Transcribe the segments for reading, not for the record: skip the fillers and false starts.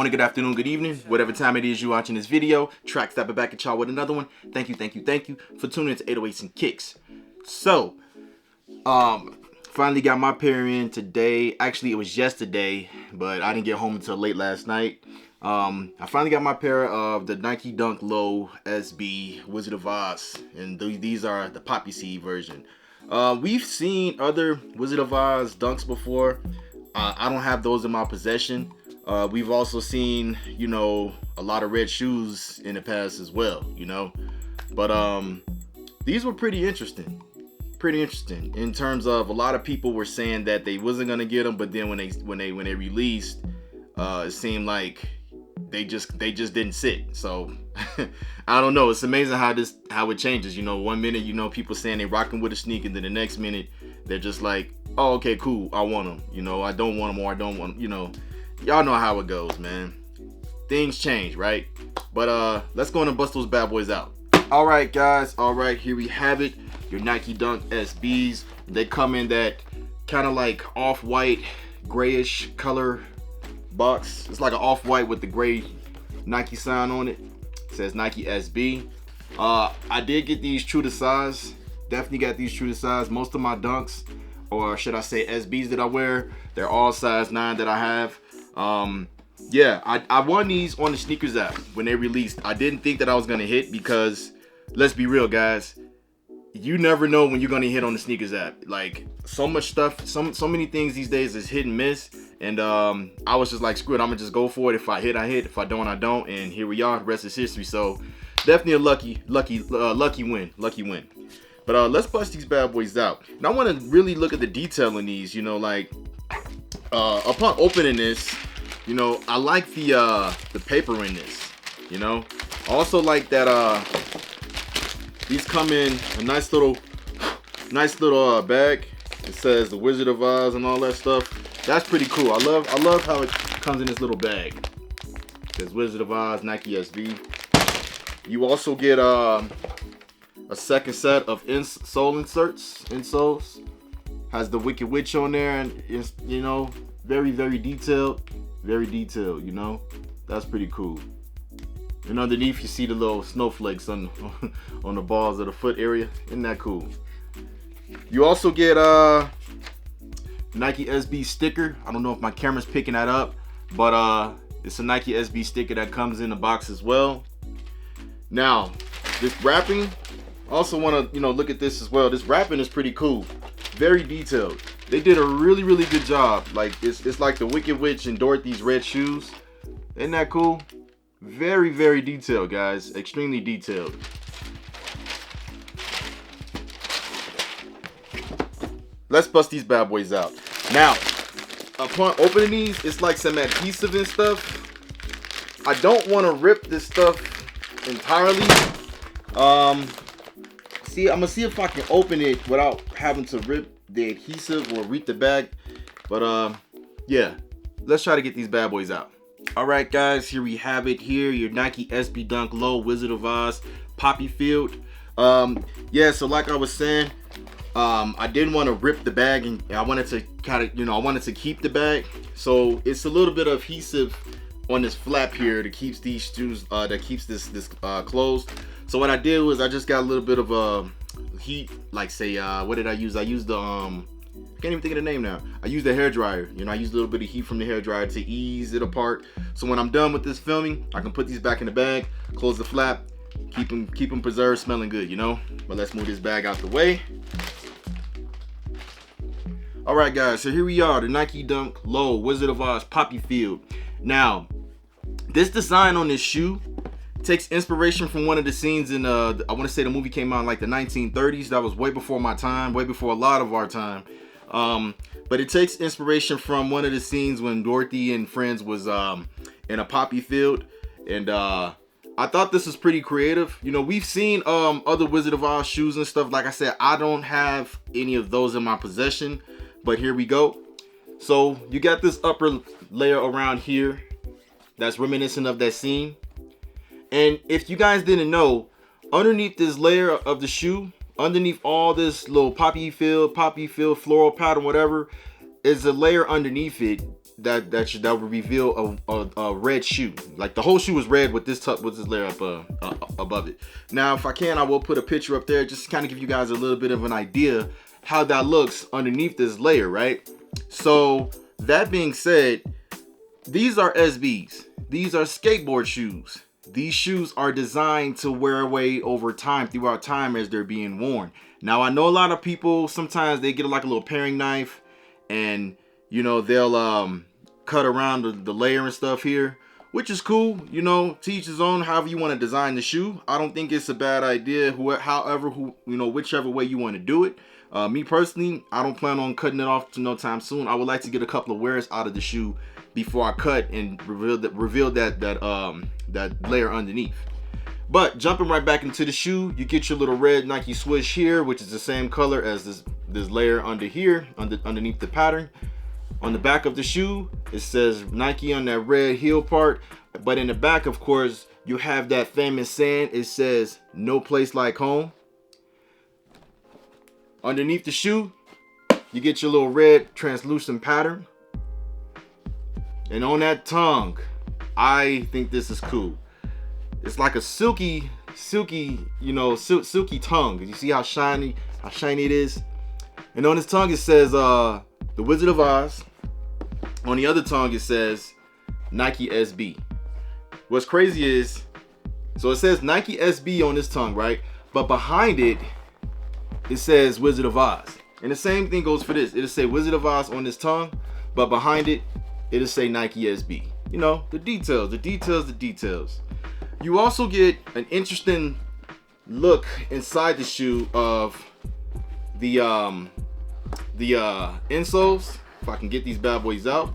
morning, good afternoon, good evening, whatever time it is you're watching this video. Track stepping back at y'all with another one. Thank you for tuning into 808s and Kicks. So, finally got my pair in today. Actually, it was yesterday, but I didn't get home until late last night. I finally got my pair of the Nike Dunk Low SB Wizard of Oz, and these are the Poppy Seed version. We've seen other Wizard of Oz dunks before. I don't have those in my possession. We've also seen, you know, a lot of red shoes in the past as well, you know. But these were pretty interesting. In terms of, a lot of people were saying that they wasn't gonna get them, but then when they released, it seemed like they just didn't sit. So I don't know. It's amazing how it changes. You know, one minute, you know, people saying they rocking with a sneaker, and then the next minute they're just like, oh, okay, cool, I want them. You know, I don't want them, or I don't want, you know, y'all know how it goes, man. Things change, right? But let's go on and bust those bad boys out. All right, guys. All right, here we have it. Your Nike Dunk SBs. They come in that kind of like off-white, grayish color box. It's like an off-white with the gray Nike sign on it. It says Nike SB. I did get these true to size. Definitely got these true to size. Most of my dunks, or should I say SBs that I wear, they're all size 9 that I have. Yeah, I won these on the sneakers app when they released. I didn't think that I was gonna hit because, let's be real, guys, you never know when you're gonna hit on the sneakers app. Like, so much stuff, so many things these days is hit and miss. And I was just like, screw it, I'm gonna just go for it. If I hit, I hit. If I don't, I don't. And here we are. The rest is history. So definitely a lucky win. But let's bust these bad boys out. And I want to really look at the detail in these. You know, like upon opening this, you know, I like the paper in this. You know, I also like that these come in a nice little bag. It says the Wizard of Oz and all that stuff. That's pretty cool. I love how it comes in this little bag. It says Wizard of Oz, Nike SB. You also get a second set of insole inserts. Insoles has the Wicked Witch on there, and it's, you know, very detailed. You know, that's pretty cool. And underneath you see the little snowflakes on the balls of the foot area. Isn't that cool? You also get Nike SB sticker. I don't know if my camera's picking that up, but it's a Nike SB sticker that comes in the box as well. Now, this wrapping, also want to, you know, look at this as well. This wrapping is pretty cool, very detailed. They did a really good job. Like, it's like the Wicked Witch and Dorothy's red shoes. Isn't that cool? Very detailed, guys. Extremely detailed. Let's bust these bad boys out. Now, upon opening these, it's like some adhesive and stuff. I don't want to rip this stuff entirely. See, I'm gonna see if I can open it without having to rip the adhesive or rip the bag. But yeah, let's try to get these bad boys out. All right, guys, here we have it. Here, your Nike SB Dunk Low Wizard of Oz Poppy Field. Yeah, so like I was saying, I didn't want to rip the bag, and I wanted to kind of, you know, I wanted to keep the bag. So it's a little bit of adhesive on this flap here that keeps these shoes, that keeps this closed. So what I did was I just got a little bit of heat, like say, what did I use? I used the I can't even think of the name now. I used the hair dryer. You know, I used a little bit of heat from the hair dryer to ease it apart. So when I'm done with this filming, I can put these back in the bag, close the flap, keep them preserved, smelling good, you know. But let's move this bag out the way. All right, guys, so here we are, the Nike Dunk Low Wizard of Oz Poppy Field. Now, this design on this shoe takes inspiration from one of the scenes in I want to say the movie came out in like the 1930s. That was way before my time, way before a lot of our time. But it takes inspiration from one of the scenes when Dorothy and friends was in a poppy field, and I thought this was pretty creative. You know, we've seen other Wizard of Oz shoes and stuff. Like I said, I don't have any of those in my possession, but here we go. So you got this upper layer around here that's reminiscent of that scene. And if you guys didn't know, underneath this layer of the shoe, underneath all this little poppy field, floral pattern, whatever, is a layer underneath it that would reveal a red shoe. Like the whole shoe is red with this layer up above it. Now, if I can, I will put a picture up there just to kind of give you guys a little bit of an idea how that looks underneath this layer, right? So that being said, these are SBs. These are skateboard shoes. These shoes are designed to wear away over time, throughout time as they're being worn. Now, I know a lot of people, sometimes they get like a little paring knife and, you know, they'll cut around the layer and stuff here, which is cool. You know, to each his own, however you want to design the shoe. I don't think it's a bad idea, whichever way you want to do it. Me personally, I don't plan on cutting it off to no time soon. I would like to get a couple of wears out of the shoe before I cut and reveal that layer underneath. But jumping right back into the shoe, you get your little red Nike swoosh here, which is the same color as this layer under here, underneath the pattern. On the back of the shoe, it says Nike on that red heel part, but in the back, of course, you have that famous saying. It says "No place like home." Underneath the shoe, you get your little red translucent pattern. And on that tongue, I think this is cool. It's like a silky, you know, silky tongue. You see how shiny it is? And on this tongue, it says The Wizard of Oz. On the other tongue, it says Nike SB. What's crazy is, so it says Nike SB on this tongue, right? But behind it, it says Wizard of Oz. And the same thing goes for this. It'll say Wizard of Oz on this tongue, but behind it, it'll say Nike SB. You know, the details. You also get an interesting look inside the shoe of the insoles. If I can get these bad boys out.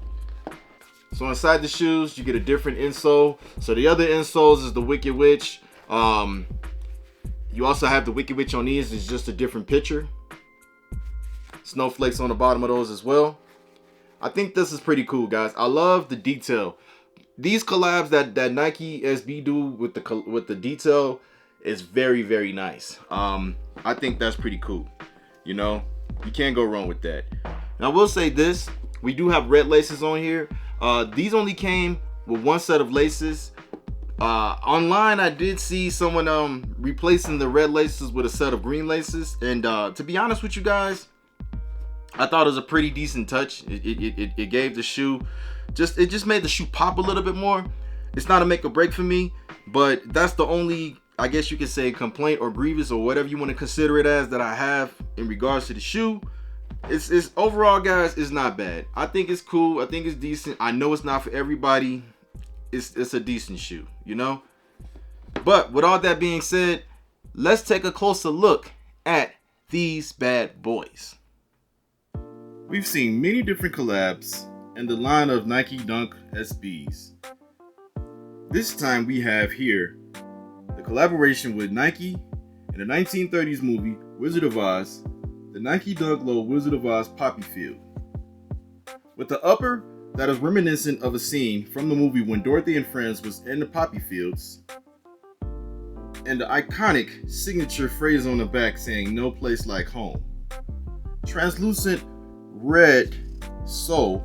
So inside the shoes, you get a different insole. So the other insoles is the Wicked Witch. You also have the Wicked Witch on these. It's just a different picture. Snowflakes on the bottom of those as well. I think this is pretty cool, guys. I love the detail. These collabs that Nike SB do with the detail is very, very nice. I think that's pretty cool. You know, you can't go wrong with that. Now, I will say this. We do have red laces on here. These only came with one set of laces. Online, I did see someone replacing the red laces with a set of green laces. And to be honest with you guys, I thought it was a pretty decent touch. It gave the shoe, it just made the shoe pop a little bit more. It's not a make or break for me, but that's the only, I guess you could say, complaint or grievous or whatever you want to consider it as that I have in regards to the shoe. It's overall, guys, it's not bad. I think it's cool. I think it's decent. I know it's not for everybody. It's a decent shoe, you know. But with all that being said, let's take a closer look at these bad boys. We've seen many different collabs in the line of Nike Dunk SBs. This time we have here the collaboration with Nike in the 1930s movie Wizard of Oz, the Nike Dunk Low Wizard of Oz Poppy Field. With the upper that is reminiscent of a scene from the movie when Dorothy and friends was in the poppy fields, and the iconic signature phrase on the back saying "No place like home." Translucent red sole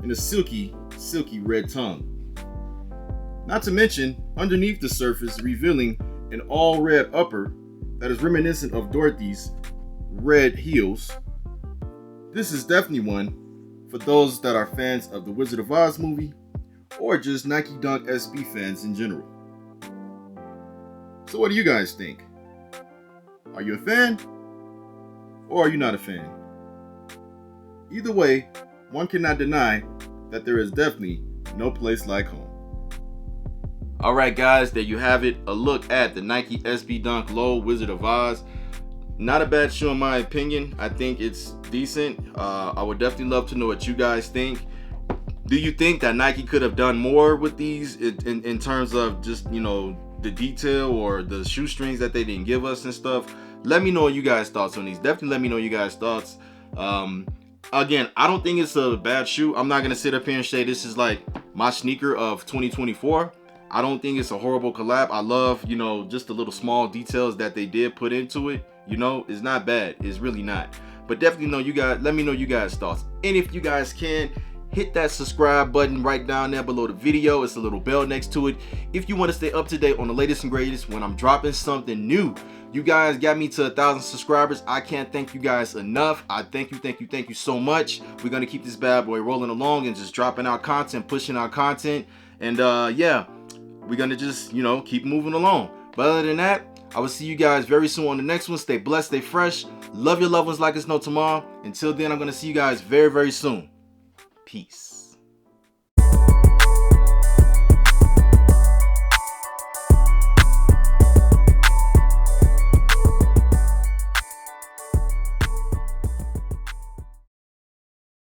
and a silky red tongue. Not to mention, underneath the surface, revealing an all red upper that is reminiscent of Dorothy's red heels. This is definitely one for those that are fans of the Wizard of Oz movie or just Nike Dunk SB fans in general. So what do you guys think? Are you a fan? Or are you not a fan? Either way, one cannot deny that there is definitely no place like home. Alright guys, there you have it. A look at the Nike SB Dunk Low Wizard of Oz. Not a bad shoe in my opinion. I think it's decent. I would definitely love to know what you guys think. Do you think that Nike could have done more with these in terms of just, you know, the detail or the shoestrings that they didn't give us and stuff? Let me know you guys' thoughts on these. Definitely let me know you guys' thoughts. Again, I don't think it's a bad shoe. I'm not gonna sit up here and say this is like my sneaker of 2024. I don't think it's a horrible collab. I love, you know, just the little small details that they did put into it. You know, it's not bad. It's really not. But definitely let me know you guys' thoughts. And if you guys can, hit that subscribe button right down there below the video. It's a little bell next to it. If you want to stay up to date on the latest and greatest when I'm dropping something new. You guys got me to 1,000 subscribers. I can't thank you guys enough. I thank you so much. We're gonna keep this bad boy rolling along and just dropping out content, pushing out content, and yeah, we're gonna just keep moving along. But other than that, I will see you guys very soon on the next one. Stay blessed, stay fresh. Love your loved ones like it's no tomorrow. Until then, I'm gonna see you guys very, very soon. Peace.